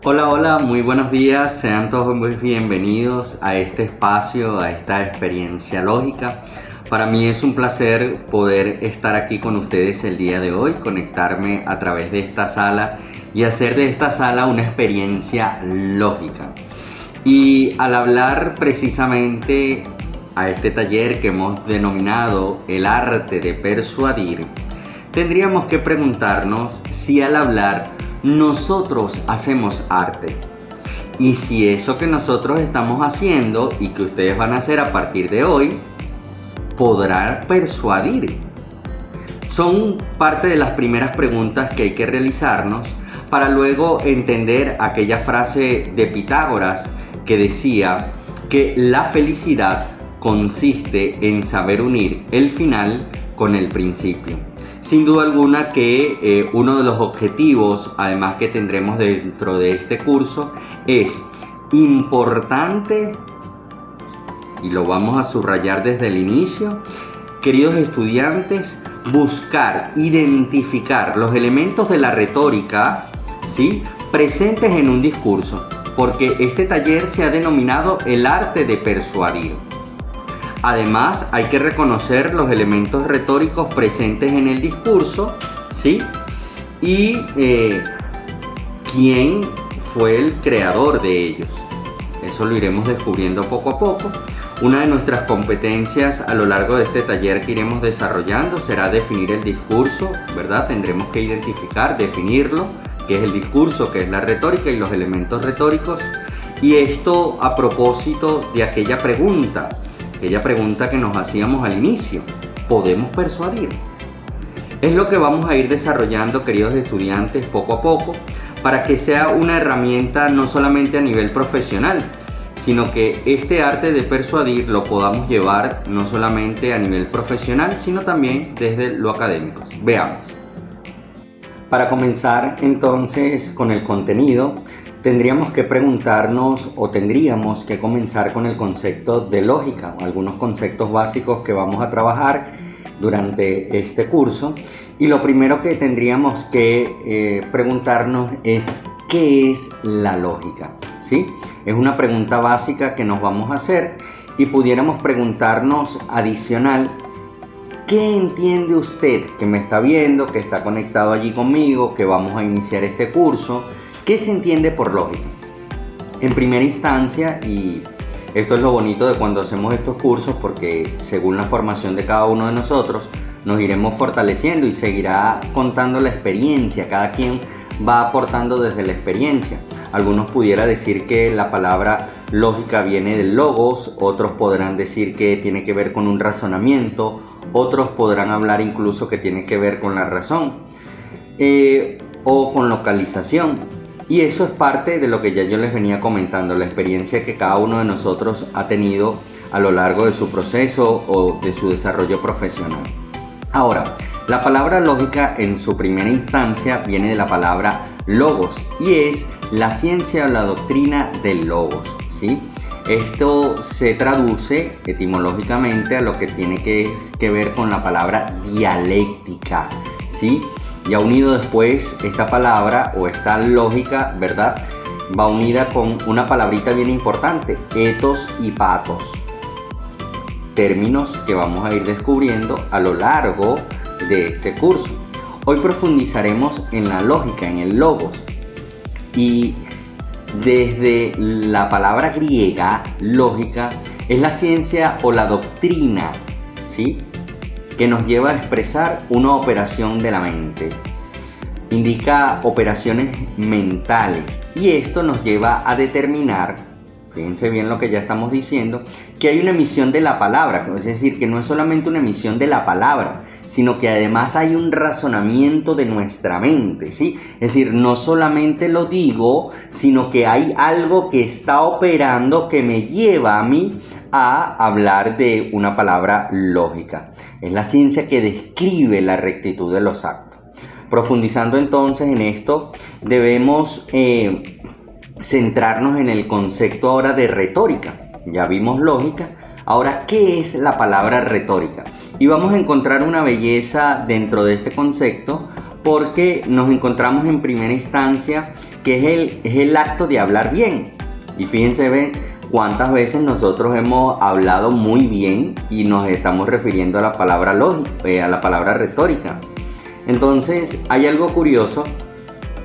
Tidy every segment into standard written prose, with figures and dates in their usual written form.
Hola, hola, muy buenos días, sean todos muy bienvenidos a este espacio, a esta experiencia lógica. Para mí es un placer poder estar aquí con ustedes el día de hoy, conectarme a través de esta sala y hacer de esta sala una experiencia lógica. Y al hablar precisamente a este taller que hemos denominado el arte de persuadir, tendríamos que preguntarnos si al hablar nosotros hacemos arte y si eso que nosotros estamos haciendo y que ustedes van a hacer a partir de hoy podrá persuadir. Son parte de las primeras preguntas que hay que realizarnos para luego entender aquella frase de Pitágoras que decía que la felicidad consiste en saber unir el final con el principio. Sin duda alguna que uno de los objetivos, además que tendremos dentro de este curso, es importante, y lo vamos a subrayar desde el inicio, queridos estudiantes, buscar, identificar los elementos de la retórica, ¿sí?, presentes en un discurso, porque este taller se ha denominado el arte de persuadir. Además, hay que reconocer los elementos retóricos presentes en el discurso, ¿sí? Y quién fue el creador de ellos. Eso lo iremos descubriendo poco a poco. Una de nuestras competencias a lo largo de este taller que iremos desarrollando será definir el discurso, ¿verdad? Tendremos que identificar, definirlo, qué es el discurso, qué es la retórica y los elementos retóricos. Y esto a propósito de aquella pregunta que nos hacíamos al inicio: ¿podemos persuadir? Es lo que vamos a ir desarrollando, queridos estudiantes, poco a poco, para que sea una herramienta no solamente a nivel profesional, sino que este arte de persuadir lo podamos llevar no solamente a nivel profesional, sino también desde lo académico. Veamos. Para comenzar entonces con el contenido, tendríamos que preguntarnos o tendríamos que comenzar con el concepto de lógica, algunos conceptos básicos que vamos a trabajar durante este curso. Y lo primero que tendríamos que preguntarnos es: ¿qué es la lógica? ¿Sí? Es una pregunta básica que nos vamos a hacer y pudiéramos preguntarnos adicional: ¿qué entiende usted que me está viendo, que está conectado allí conmigo, que vamos a iniciar este curso? ¿Qué se entiende por lógica? En primera instancia, y esto es lo bonito de cuando hacemos estos cursos, porque según la formación de cada uno de nosotros nos iremos fortaleciendo y seguirá contando la experiencia, cada quien va aportando desde la experiencia. Algunos pudiera decir que la palabra lógica viene del logos, otros podrán decir que tiene que ver con un razonamiento, otros podrán hablar incluso que tiene que ver con la razón o con localización. Y eso es parte de lo que ya yo les venía comentando, la experiencia que cada uno de nosotros ha tenido a lo largo de su proceso o de su desarrollo profesional. Ahora, la palabra lógica en su primera instancia viene de la palabra logos y es la ciencia o la doctrina del logos, ¿sí? Esto se traduce etimológicamente a lo que tiene que ver con la palabra dialéctica, ¿sí? Ya unido después esta palabra o esta lógica, ¿verdad?, va unida con una palabrita bien importante: ethos y pathos. Términos que vamos a ir descubriendo a lo largo de este curso. Hoy profundizaremos en la lógica, en el logos. Y desde la palabra griega, lógica, es la ciencia o la doctrina, ¿sí?, que nos lleva a expresar una operación de la mente. Indica operaciones mentales y esto nos lleva a determinar, fíjense bien lo que ya estamos diciendo, que hay una emisión de la palabra, es decir, que no es solamente una emisión de la palabra, sino que además hay un razonamiento de nuestra mente, ¿sí? Es decir, no solamente lo digo, sino que hay algo que está operando que me lleva a mí a hablar de una palabra lógica. Es la ciencia que describe la rectitud de los actos. Profundizando entonces en esto, debemos centrarnos en el concepto ahora de retórica. Ya vimos lógica, ahora, ¿qué es la palabra retórica? Y vamos a encontrar una belleza dentro de este concepto, porque nos encontramos en primera instancia que es el acto de hablar bien. Y fíjense, ven cuántas veces nosotros hemos hablado muy bien y nos estamos refiriendo a la palabra a la palabra retórica. Entonces hay algo curioso,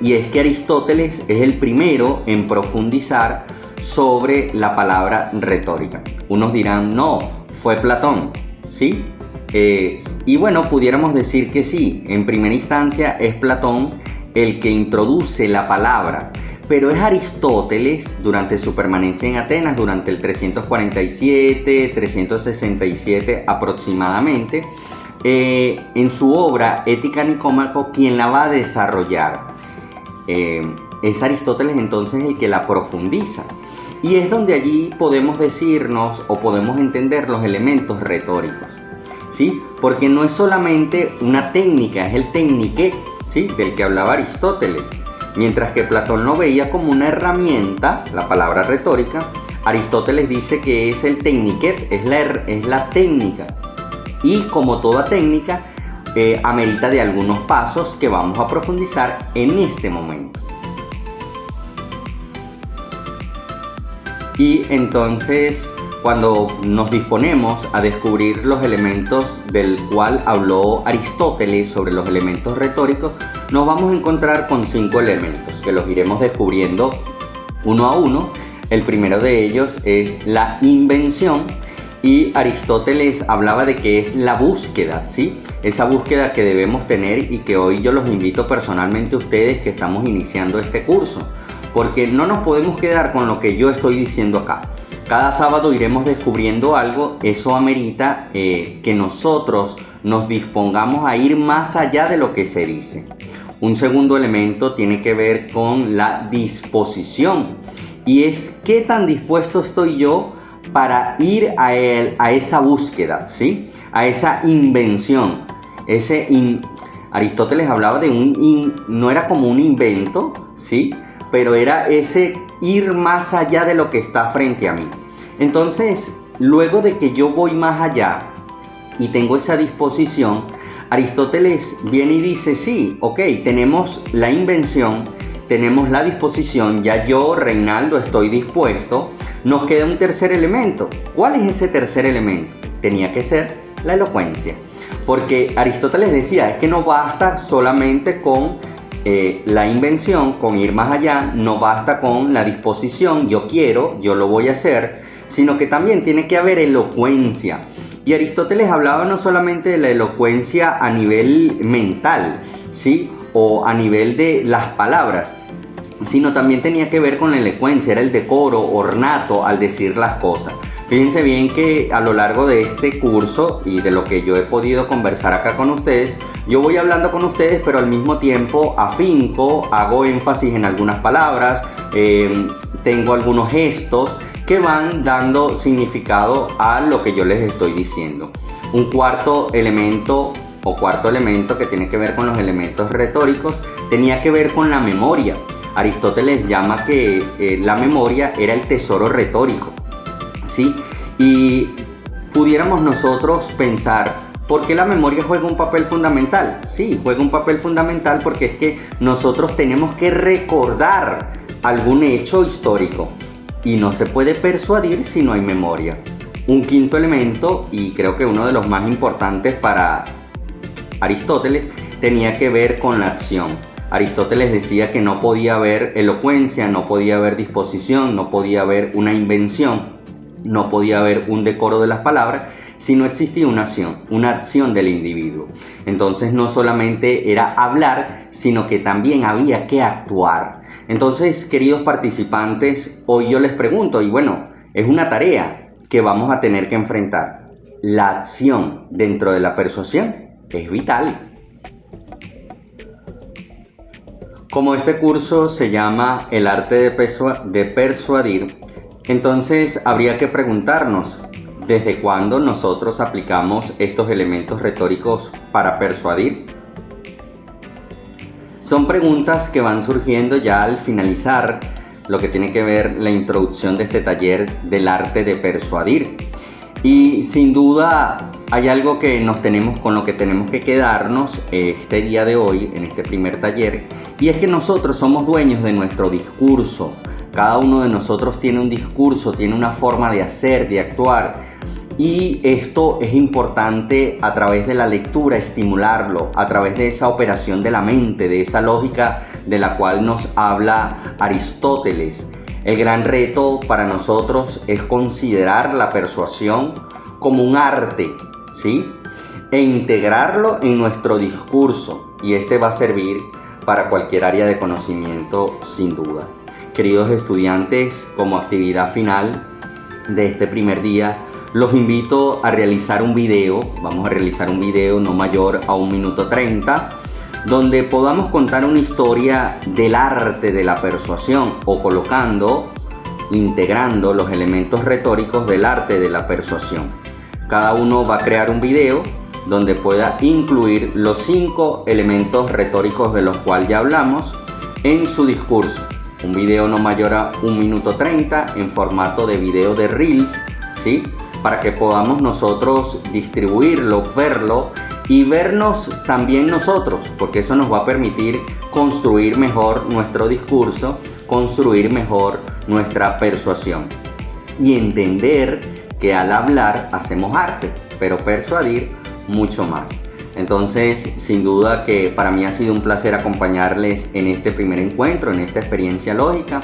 y es que Aristóteles es el primero en profundizar sobre la palabra retórica. Unos dirán, no, fue Platón, ¿sí? Y bueno, pudiéramos decir que sí, en primera instancia es Platón el que introduce la palabra, pero es Aristóteles durante su permanencia en Atenas, durante el 347-367 aproximadamente, en su obra Ética Nicómaco, quien la va a desarrollar. Es Aristóteles entonces el que la profundiza, y es donde allí podemos decirnos o podemos entender los elementos retóricos, ¿sí? Porque no es solamente una técnica, es el technique, ¿sí?, del que hablaba Aristóteles. Mientras que Platón lo veía como una herramienta, la palabra retórica, Aristóteles dice que es el technique, es la técnica, y como toda técnica amerita de algunos pasos que vamos a profundizar en este momento. Y entonces, cuando nos disponemos a descubrir los elementos del cual habló Aristóteles sobre los elementos retóricos, nos vamos a encontrar con 5 elementos que los iremos descubriendo uno a uno. El primero de ellos es la invención, y Aristóteles hablaba de que es la búsqueda, ¿sí? Esa búsqueda que debemos tener, y que hoy yo los invito personalmente a ustedes que estamos iniciando este curso, porque no nos podemos quedar con lo que yo estoy diciendo acá. Cada sábado iremos descubriendo algo. Eso amerita que nosotros nos dispongamos a ir más allá de lo que se dice. Un segundo elemento tiene que ver con la disposición, y es qué tan dispuesto estoy yo para ir a esa búsqueda, ¿sí? A esa invención. Aristóteles hablaba de no era como un invento, ¿sí?, pero era ese ir más allá de lo que está frente a mí. Entonces, luego de que yo voy más allá y tengo esa disposición, Aristóteles viene y dice, sí, ok, tenemos la invención, tenemos la disposición, ya yo, Reinaldo, estoy dispuesto. Nos queda un tercer elemento. ¿Cuál es ese tercer elemento? Tenía que ser la elocuencia, porque Aristóteles decía, es que no basta solamente con la invención, con ir más allá, no basta con la disposición, yo quiero, yo lo voy a hacer, sino que también tiene que haber elocuencia. Y Aristóteles hablaba no solamente de la elocuencia a nivel mental, ¿sí?, o a nivel de las palabras, sino también tenía que ver con la elocuencia, era el decoro, ornato al decir las cosas. Fíjense bien que a lo largo de este curso y de lo que yo he podido conversar acá con ustedes, yo voy hablando con ustedes, pero al mismo tiempo afinco, hago énfasis en algunas palabras, tengo algunos gestos que van dando significado a lo que yo les estoy diciendo. Un cuarto elemento que tiene que ver con los elementos retóricos tenía que ver con la memoria. Aristóteles llama que la memoria era el tesoro retórico, ¿sí? Y pudiéramos nosotros pensar, ¿por qué la memoria juega un papel fundamental? Sí, juega un papel fundamental porque es que nosotros tenemos que recordar algún hecho histórico y no se puede persuadir si no hay memoria. Un quinto elemento, y creo que uno de los más importantes para Aristóteles, tenía que ver con la acción. Aristóteles decía que no podía haber elocuencia, no podía haber disposición, no podía haber una invención, no podía haber un decoro de las palabras si no existía una acción del individuo. Entonces no solamente era hablar, sino que también había que actuar. Entonces, queridos participantes, hoy yo les pregunto, y bueno, es una tarea que vamos a tener que enfrentar. La acción dentro de la persuasión es vital. Como este curso se llama El arte de persuadir, entonces habría que preguntarnos, ¿desde cuándo nosotros aplicamos estos elementos retóricos para persuadir? Son preguntas que van surgiendo ya al finalizar lo que tiene que ver la introducción de este taller del arte de persuadir. Y sin duda hay algo que con lo que tenemos que quedarnos este día de hoy, en este primer taller, y es que nosotros somos dueños de nuestro discurso. Cada uno de nosotros tiene un discurso, tiene una forma de hacer, de actuar, y esto es importante a través de la lectura, estimularlo, a través de esa operación de la mente, de esa lógica de la cual nos habla Aristóteles. El gran reto para nosotros es considerar la persuasión como un arte, ¿sí? E integrarlo en nuestro discurso, y este va a servir para cualquier área de conocimiento sin duda. Queridos estudiantes, como actividad final de este primer día, los invito a realizar un video. Vamos a realizar un video no mayor a 1 minuto 30, donde podamos contar una historia del arte de la persuasión, o integrando los elementos retóricos del arte de la persuasión. Cada uno va a crear un video donde pueda incluir los 5 elementos retóricos de los cuales ya hablamos en su discurso. Un video no mayor a 1 minuto 30 en formato de video de Reels, ¿sí? Para que podamos nosotros distribuirlo, verlo y vernos también nosotros, porque eso nos va a permitir construir mejor nuestro discurso, construir mejor nuestra persuasión y entender que al hablar hacemos arte, pero persuadir mucho más. Entonces, sin duda que para mí ha sido un placer acompañarles en este primer encuentro, en esta experiencia lógica.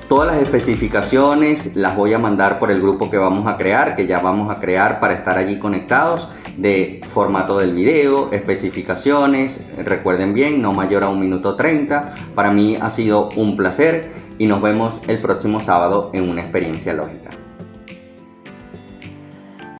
Todas las especificaciones las voy a mandar por el grupo que vamos a crear, que ya vamos a crear para estar allí conectados, de formato del video, especificaciones, recuerden bien, no mayor a 1 minuto 30. Para mí ha sido un placer y nos vemos el próximo sábado en una experiencia lógica.